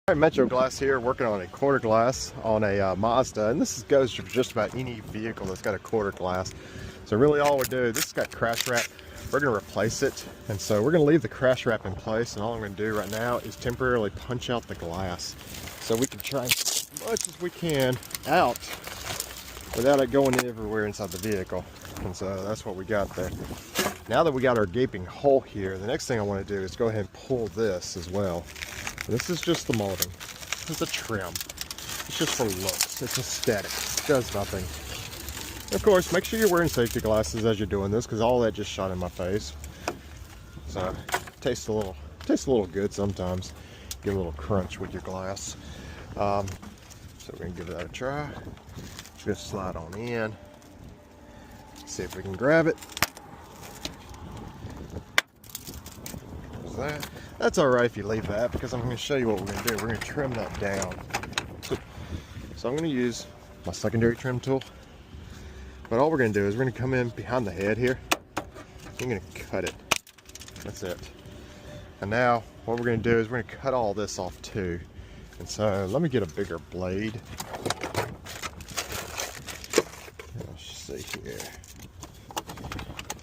All right, Metro Glass here, working on a quarter glass on a Mazda, and this goes for just about any vehicle that's got a quarter glass. So really all we do, this has got crash wrap, we're going to replace it, and so we're going to leave the crash wrap in place, and all I'm going to do right now is temporarily punch out the glass so we can try as much as we can out without it going everywhere inside the vehicle. And so that's what we got there. Now that we got our gaping hole here, the next thing I want to do is go ahead and pull this as well. This is just the molding. This is the trim. It's just for looks. It's aesthetic. It does nothing. Of course, make sure you're wearing safety glasses as you're doing this, because all that just shot in my face. So it tastes a little good sometimes. Get a little crunch with your glass. So we're gonna give that a try. Just slide on in. See if we can grab it. There's that. That's all right if you leave that, because I'm going to show you what we're going to do. We're going to trim that down. So I'm going to use my secondary trim tool. But all we're going to do is we're going to come in behind the head here. We're going to cut it. That's it. And now what we're going to do is we're going to cut all this off too. And so let me get a bigger blade. Let's see here.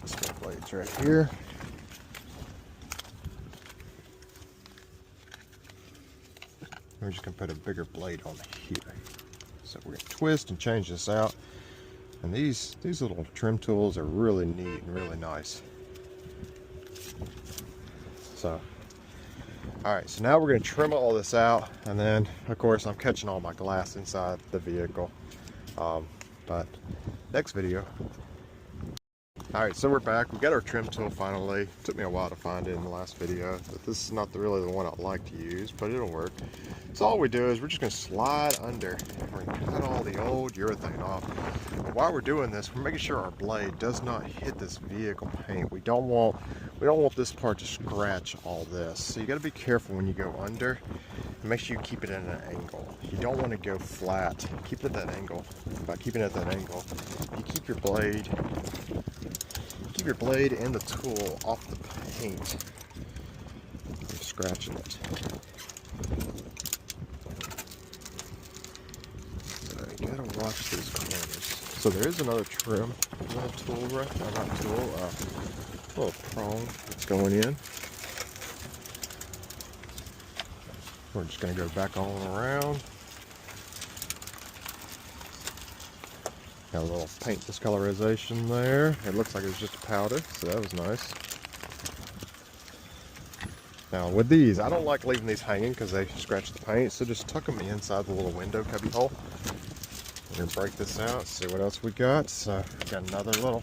This blade's right here. We're just going to put a bigger blade on here. So we're going to twist and change this out. And these little trim tools are really neat and really nice. So, alright, so now we're going to trim all this out. And then, of course, I'm catching all my glass inside the vehicle. But next video. Alright, so we're back. We got our trim tool finally. It took me a while to find it in the last video, but this is not really the one I like to use, but it'll work. So all we do is we're just going to slide under. We're going to cut all the old urethane off. While we're doing this, we're making sure our blade does not hit this vehicle paint. We don't want this part to scratch all this. So you got to be careful when you go under. And make sure you keep it at an angle. You don't want to go flat. Keep it at that angle. By keeping it at that angle, you keep your blade and the tool off the paint. I'm scratching it. So you gotta watch these corners. So there is another trim, another tool right now, not tool, little prong that's going in. We're just gonna go back all around. Got a little paint discolorization there. It looks like it was just a powder, so that was nice. Now with these, I don't like leaving these hanging because they scratch the paint, so just tuck them inside the little window cubby hole. We're gonna break this out, see what else we got. So we got another little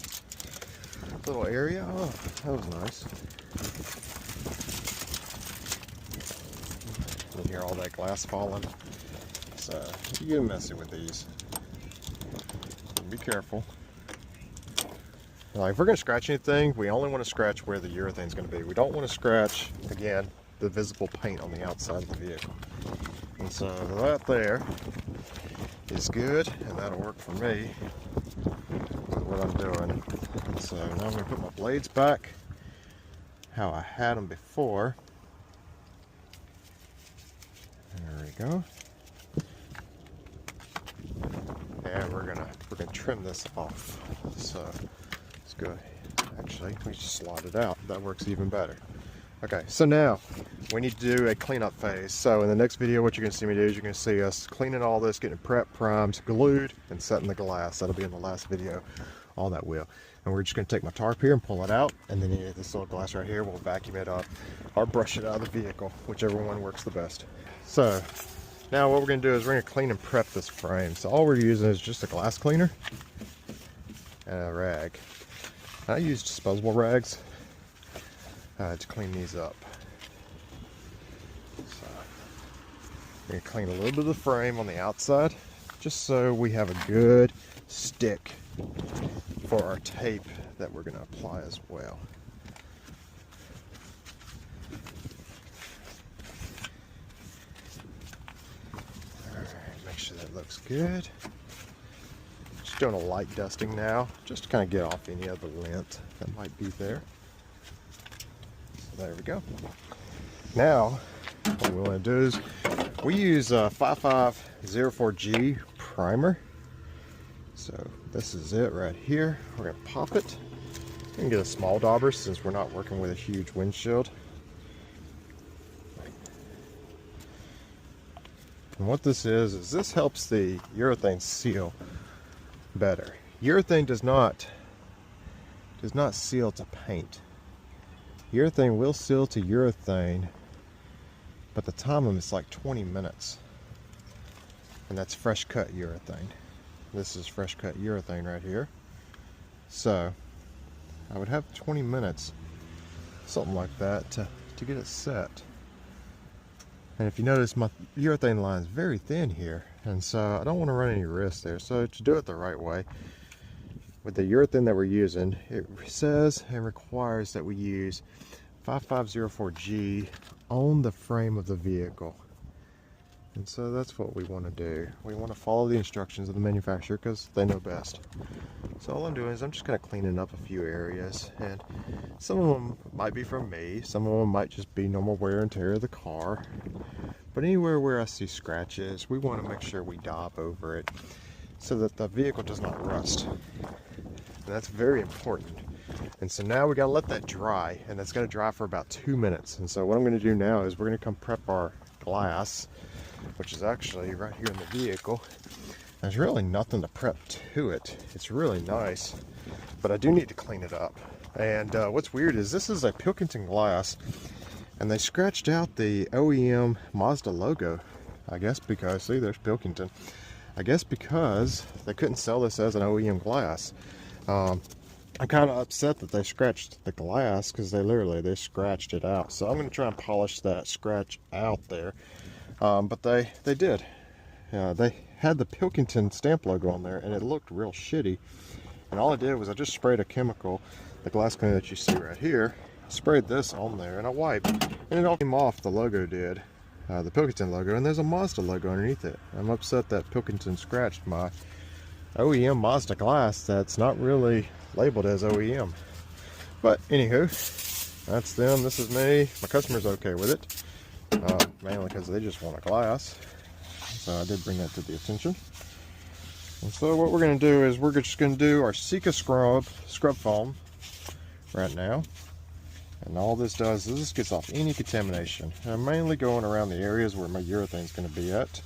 area. Oh, that was nice. You hear all that glass falling. So you get messy with these. Be careful. Like if we're going to scratch anything, we only want to scratch where the urethane is going to be. We don't want to scratch, again, the visible paint on the outside of the vehicle. And so that there is good, and that'll work for me with what I'm doing. And so now I'm going to put my blades back how I had them before. There we go. And we're gonna trim this off. So let's go. Actually, we just slide it out. That works even better. Okay, so now we need to do a cleanup phase. So in the next video, what you're gonna see me do is you're gonna see us cleaning all this, getting it prepped, primed, glued, and setting the glass. That'll be in the last video. All that will. And we're just gonna take my tarp here and pull it out, and then this little glass right here, we'll vacuum it up or brush it out of the vehicle, whichever one works the best. So now what we're going to do is we're going to clean and prep this frame. So all we're using is just a glass cleaner and a rag. I use disposable rags to clean these up. So we're going to clean a little bit of the frame on the outside just so we have a good stick for our tape that we're going to apply as well. Make sure that looks good. Just doing a light dusting now, just to kind of get off any other lint that might be there. So there we go. Now, what we want to do is We use a 5504G primer. So this is it right here. We're gonna pop it. We can get a small dauber since we're not working with a huge windshield. And what this is this helps the urethane seal better. Urethane does not seal to paint. Urethane will seal to urethane, but the time of it's like 20 minutes. And that's fresh cut urethane. This is fresh cut urethane right here. So I would have 20 minutes, something like that, to get it set. And if you notice, my urethane line is very thin here, and so I don't want to run any risk there. So to do it the right way, with the urethane that we're using, it says and requires that we use 5504G on the frame of the vehicle. And so that's what we want to do. We want to follow the instructions of the manufacturer because they know best. So all I'm doing is I'm just kind of cleaning up a few areas, and some of them might be from me, some of them might just be normal wear and tear of the car. But anywhere where I see scratches, we want to make sure we daub over it so that the vehicle does not rust. And that's very important. And so now we got to let that dry, and that's going to dry for about 2 minutes. And so what I'm going to do now is we're going to come prep our glass, which is actually right here in the vehicle. There's really nothing to prep to it. It's really nice, but I do need to clean it up. And what's weird is this is a Pilkington glass, and they scratched out the OEM Mazda logo, I guess because, see, there's Pilkington. I guess because they couldn't sell this as an OEM glass. I'm kind of upset that they scratched the glass because they scratched it out. So I'm going to try and polish that scratch out there. But they did. They had the Pilkington stamp logo on there, and it looked real shitty. And all I did was I just sprayed a chemical, the glass cleaner that you see right here, sprayed this on there, and I wiped, and it all came off. The logo did, the Pilkington logo, and there's a Mazda logo underneath it. I'm upset that Pilkington scratched my OEM Mazda glass that's not really labeled as OEM. But anywho, that's them, this is me. My customer's okay with it. Mainly because they just want a glass. So I did bring that to the attention. And so what we're going to do is we're just going to do our Sika scrub foam right now. And all this does is this gets off any contamination. And I'm mainly going around the areas where my urethane is going to be at.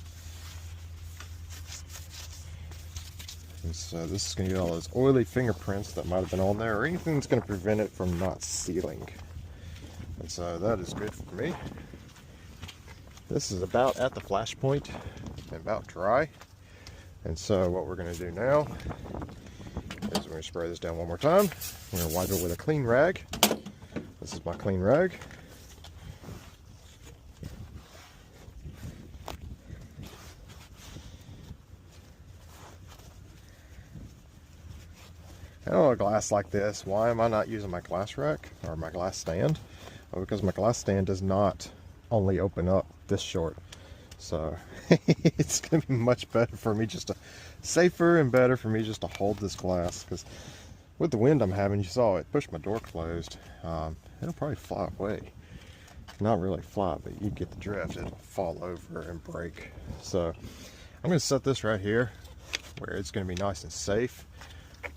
And so this is going to get all those oily fingerprints that might have been on there, or anything that's going to prevent it from not sealing. And so that is good for me. This is about at the flash point and about dry. And so what we're going to do now is we're going to spray this down one more time. We're going to wipe it with a clean rag. This is my clean rag. I don't know, a glass like this, why am I not using my glass rack or my glass stand? Well, because my glass stand does not only open up this short. So it's going to be much better for me safer and better for me just to hold this glass, because with the wind I'm having, you saw it push my door closed. It'll probably fly away. Not really fly, but you get the drift. It'll fall over and break. So I'm going to set this right here where it's going to be nice and safe.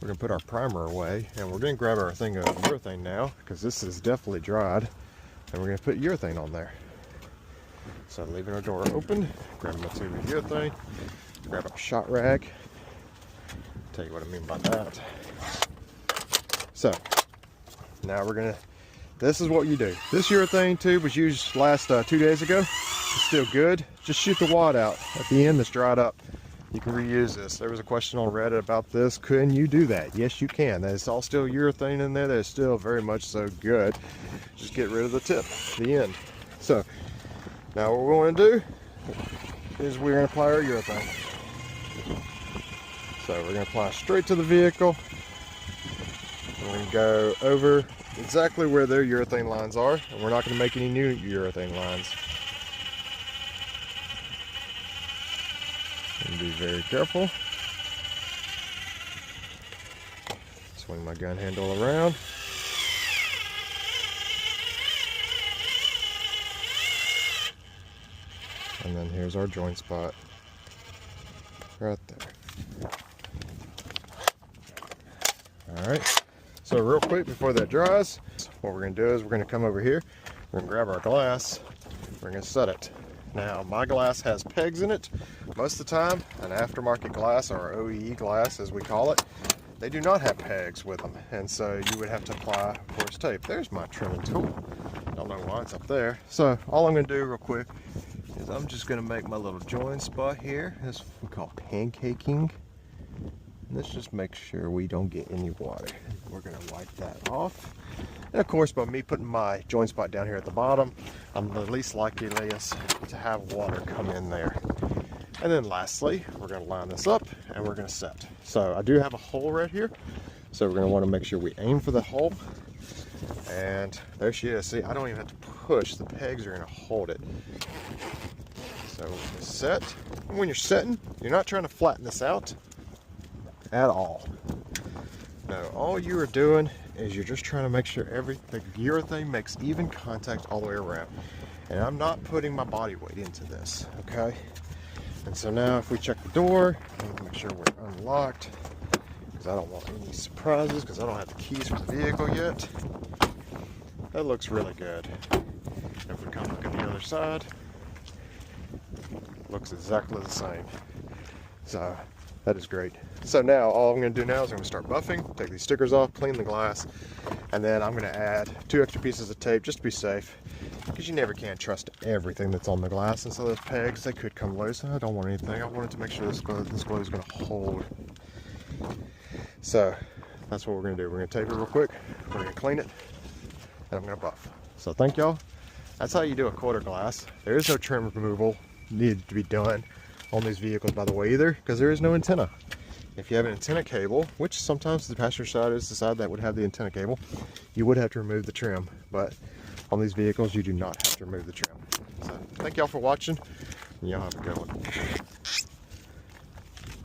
We're going to put our primer away, and we're going to grab our thing of urethane now, because this is definitely dried, and we're going to put urethane on there. So leaving our door open, grabbing my tube of urethane, grab our shot rag. Tell you what I mean by that. So now we're going to, this is what you do. This urethane tube was used last 2 days ago. It's still good. Just shoot the wad out at the end that's dried up. You can reuse this. There was a question on Reddit about this. Can you do that? Yes, you can. It's all still urethane in there. That's still very much so good. Just get rid of the tip, the end. So now what we're going to do is we're going to apply our urethane. So we're going to apply straight to the vehicle. We're going to go over exactly where their urethane lines are, and we're not going to make any new urethane lines. And be very careful. Swing my gun handle around. And then And here's our joint spot. Right there. Alright. So real quick before that dries, what we're going to do is we're going to come over here. We're going to grab our glass. We're going to set it. Now, my glass has pegs in it. Most of the time, an aftermarket glass, or OEM glass as we call it, they do not have pegs with them. And so you would have to apply, of course, tape. There's my trimming tool. Don't know why it's up there. So all I'm going to do real quick is I'm just going to make my little join spot here. This is what we call pancaking. And let's just make sure we don't get any water. We're going to wipe that off. And of course, by me putting my joint spot down here at the bottom, I'm the least likeliest to have water come in there. And then lastly, we're going to line this up and we're going to set. So I do have a hole right here. So we're going to want to make sure we aim for the hole. And there she is. See, I don't even have to push. The pegs are going to hold it. So we're going to set. And when you're setting, you're not trying to flatten this out at all. No, all you are doing is you're just trying to make sure the urethane makes even contact all the way around. And I'm not putting my body weight into this, okay? And so now if we check the door, make sure we're unlocked, because I don't want any surprises, because I don't have the keys for the vehicle yet. That looks really good. If we come look at the other side, looks exactly the same. So that is great. So now all I'm going to do now is I'm going to start buffing, take these stickers off, clean the glass, and then I'm going to add 2 extra pieces of tape just to be safe, because you never can trust everything that's on the glass. And so those pegs, they could come loose. I don't want anything. I wanted to make sure this glue is going to hold. So that's what we're going to do. We're going to tape it real quick, we're going to clean it, and I'm going to buff. So thank y'all. That's how you do a quarter glass. There is no trim removal needed to be done on these vehicles, by the way, either, because there is no antenna. If you have an antenna cable, which sometimes the passenger side is the side that would have the antenna cable, you would have to remove the trim. But on these vehicles, you do not have to remove the trim. So thank y'all for watching, and y'all have a good one.